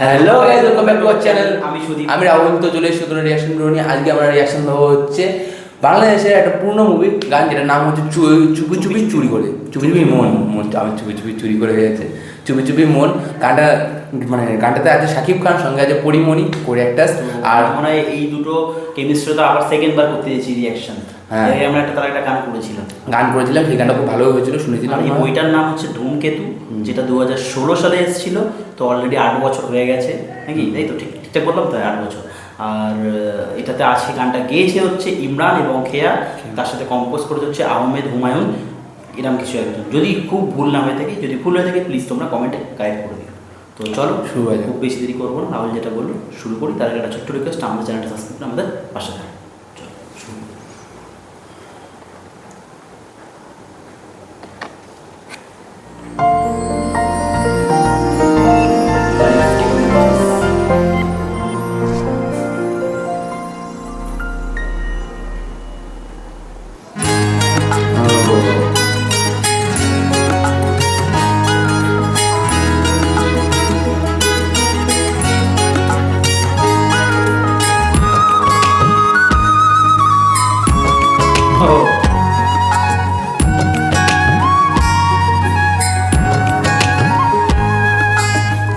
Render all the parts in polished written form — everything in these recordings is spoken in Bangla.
Hello guys, welcome back to our channel. আমি সুদীপ। আমি রাহুল। তো চলে এসেছি নতুন রিয়াকশন ভিডিও নিয়ে। আজকে আমরা রিয়াকশন দেবো হচ্ছে বাংলাদেশের একটা পুরনো মুভি গান, যেটার নাম হচ্ছে চুপি চুপি চুরি করে। চুপি চুপি মন আমি চুপি চুপি চুরি করে হয়ে গেছে চুপি চুপি মন। গানটা মানে গানটাতে আছে শাকিব খান, সঙ্গে আছে পরিমণি, কোরি অ্যাক্টার্স। আর মনে হয় এই দুটো কেমিস্ট্রি তো আবার সেকেন্ড বার করতে দিয়েছি রিয়াকশন। হ্যাঁ, আমরা তার একটা গান করেছিলাম। সেই গানটা খুব ভালো হয়েছিল, শুনেছিলাম। এই বইটার নাম হচ্ছে ধূমকেতু, যেটা 2016 সালে এসেছিল। তো অলরেডি 8 বছর হয়ে গেছে নাকি, তাই তো? ঠিকঠাক বললাম তো, 8 বছর। আর এটাতে আছে, গানটা গেয়েছে হচ্ছে ইমরান এবং খেয়া, তার সাথে কম্পোজ করেছে হচ্ছে আহমেদ হুমায়ুন, এরকম কিছু একজন। যদি খুব ভুল না হয়ে থাকে, যদি ভুল হয়ে থাকে প্লিজ তোমরা কমেন্টে গাইড করে দিও। তো চলো শুরু হয়, খুব বেশি দেরি করবো না। রাহুল যেটা বললো শুরু করি। তার আগে একটা ছোট্ট রিকোয়েস্ট, আমাদের চ্যানেলটা সাবস্ক্রাইব করে আমাদের পাশে থাকো। চলো শুরু।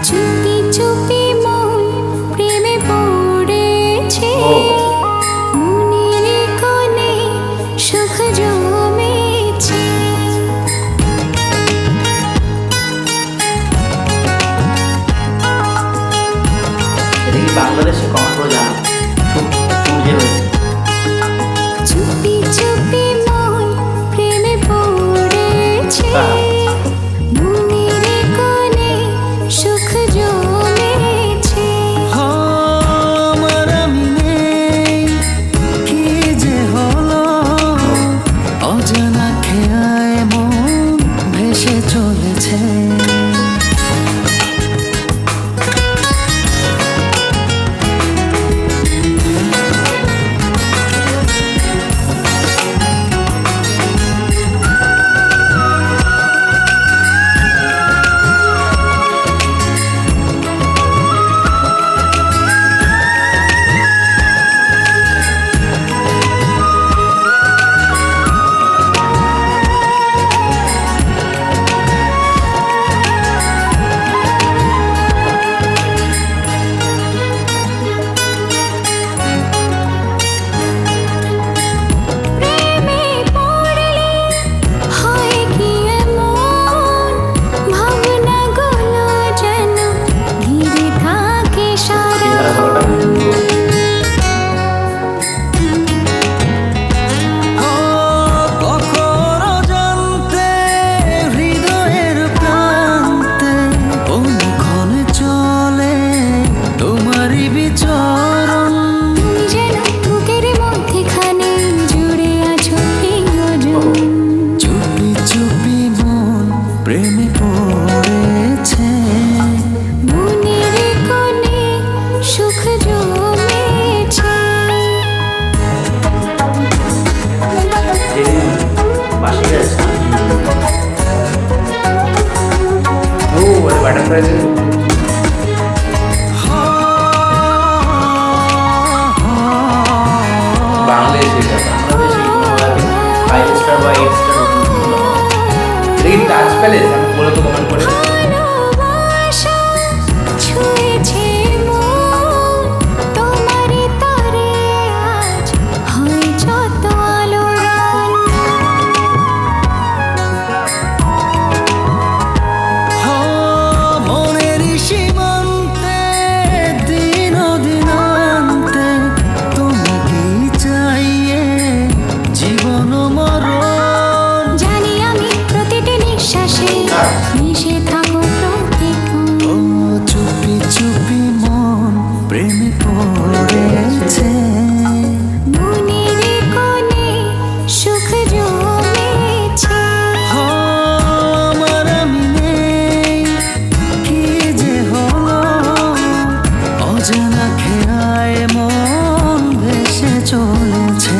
চুপি চুপি মন প্রেমে পড়েছে, মনের কোণে সুখ জমেছে। এটা কি বাংলাদেশে কমেন্ট করে জানা সূর্যের হয়েছে। চুপি চুপি মন প্রেমে পড়েছে, মনের কোণে সুখ জমেছে। আমার আমি নেই, কি যে হলো, অজানা খেয়ায় মন ভেসে চলেছে। প্রেমে পড়লে হয় কি এমন, ভাবনাগুলো যেন ঘিরে থাকে সারাক্ষণ। কখনো জানতে হৃদয়ের প্রান্তে অনুক্ষণে চলে তোমারই বিচরণ। তুমি যেন বুকের মধ্যেখানে জুড়ে আছো প্রিয়জন। চুপি চুপি মন প্রেমে পড়েছে, মনের কোণে সুখ জমেছে। যেদিন বাসি গেছে বাটারফ্লাই বাংলাদেশে বাংলাদেশে 5 স্টার বা 8 স্টার টাচ প্যালেস, আমি বলে তো কমেন্ট করে। ভালোবাসা ছুঁয়েছে মন, তোমারই তরে আজ হয় যত আলোড়ন। মনের সীমান্তে দিন দিনান্তে তোমাকে চাইয়ে জীবন মরণ। জানি আমি প্রতিটি নিঃশ্বাসে মিশে থাকো প্রতিক্ষণ। ও চুপি চুপি মন প্রেমে পড়েছে, মনের কোণে সুখ জমেছে। আমার আমি নেই, কি যে হলো, অজানা খেয়ায় মন ভেসে চলেছে।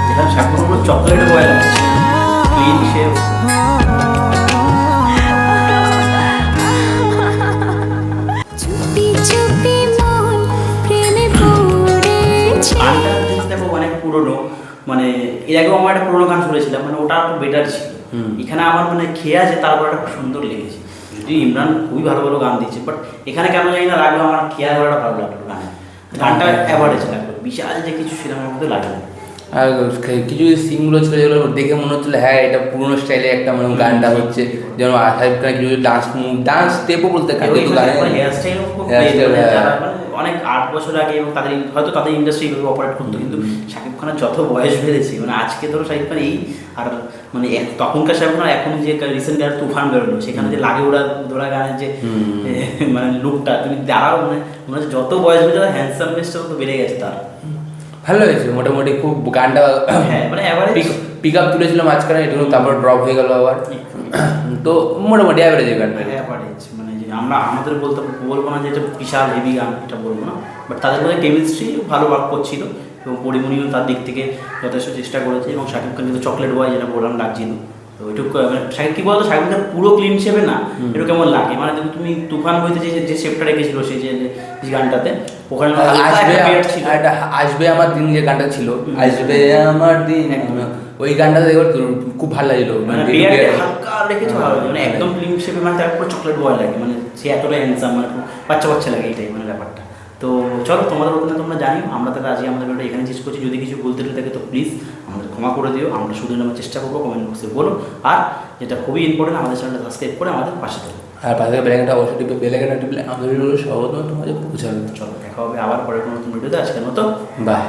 যেটা সাক্ষর চকলেট বয় লাগছে, ক্লিন শেভ। আমার একটা পুরোনো গান শুনেছিলাম, মানে ওটা একটু বেটার ছিল। এখানে আমার মানে খেয়ে আছে, তারপর একটা খুব সুন্দর লেগেছে। যদি ইমরান খুবই ভালো ভালো গান দিয়েছে, বাট এখানে কেন জানি না লাগলো আমার খেয়া ধরাটা ভালো লাগলো গানে, গানটা অ্যাভারেজ লাগলো, বিশাল যে কিছু সিনেমার মধ্যে লাগলো। আর কিছু সিনগুলো ছিল যেগুলো দেখে মনে হচ্ছিল হ্যাঁ এটা পুরোনো স্টাইলে একটা মানে গানটা হচ্ছে, যেমন শাহিদ খানের কিছু ডান্স স্টেপও বলতে হেয়ার স্টাইল অনেক 8 বছর আগে, এবং তাদের হয়তো তাদের ইন্ডাস্ট্রি অপারেট করতো, কিন্তু শাকিব খানের যত বয়স বেড়েছে, মানে আজকে ধরো শাকিব খান এই আর মানে তখনকার শাকিব খান এখন যে রিসেন্ট আর তুফান বেরোলো, সেখানে যে লাগে ওরা দোড়া গানের যে মানে লুকটা তুমি দাঁড়াও, মানে মনে হচ্ছে যত বয়স বেড়ে যাবে হ্যান্ডসামনেসটা তো বেড়ে গেছে তার। ভালো হয়েছে মোটামুটি, খুব গানটা হ্যাঁ মানে অ্যাভারেজ পিক আপ তুলেছিল মাঝখানে, একটু তারপর ড্রপ হয়ে গেল আবার, তো মোটামুটি অ্যাভারেজ গানটা। অ্যাভারেজ মানে যে আমরা আমাদের বলবো না যে এটা বিশাল হেভি গান, এটা বলবো না, বাট তাদের মধ্যে কেমিস্ট্রি ভালো ওয়ার্ক করছিল, এবং পরিমণিও তার দিক থেকে যথেষ্ট চেষ্টা করেছে, এবং শাকিব খান কিন্তু চকলেট বয় যেটা বললাম লাগছিল, তো ওইটুকু মানে শাকিব কি বলতো, শাকিব খান পুরো ক্লিন শেপে না, একটু কেমন লাগে, মানে তুমি তুফান বইতে যে শেপটা রেখেছিল সেই যে গানটাতে, ওখানে আসবে আমার দিন যে গানটা ছিল, আসবে আমার দিন, ওই গানটা দেখো খুব ভালো লাগলো, মানে হালকা রেখেছো ভালো, মানে একদম ক্লিন শেপে, মানে তার পুরো চকলেট বয় লাগে, মানে সে এতটা হ্যান্ডসাম, মানে বাচ্চা বাচ্চা লাগে এইটাই মানে ব্যাপারটা। তো চলো তোমাদের ওখানে তোমরা জানিও, আমরা তাহলে আজকে আমাদের ভিডিওটা এখানে শেষ করছি। যদি কিছু বলতে থাকে তো প্লিজ আমাদের ক্ষমা করে দিও, আমরা শুধু নেওয়ার চেষ্টা করবো, কমেন্ট বক্সে বলো, আর যেটা খুবই ইম্পর্টেন্ট আমাদের চ্যানেলটা সাবস্ক্রাইব করে আমাদের পাশে থাকো, আর পাশে বেলাইকনটা অবশ্যই টিপে, বেলাইকনটা টিপলে আমাদের ভিডিওগুলো সর্বপ্রথম তোমাদের পৌঁছাবে। চলো দেখা হবে আবার পরে কোনো নতুন ভিডিওতে, আজকের মতো বাই।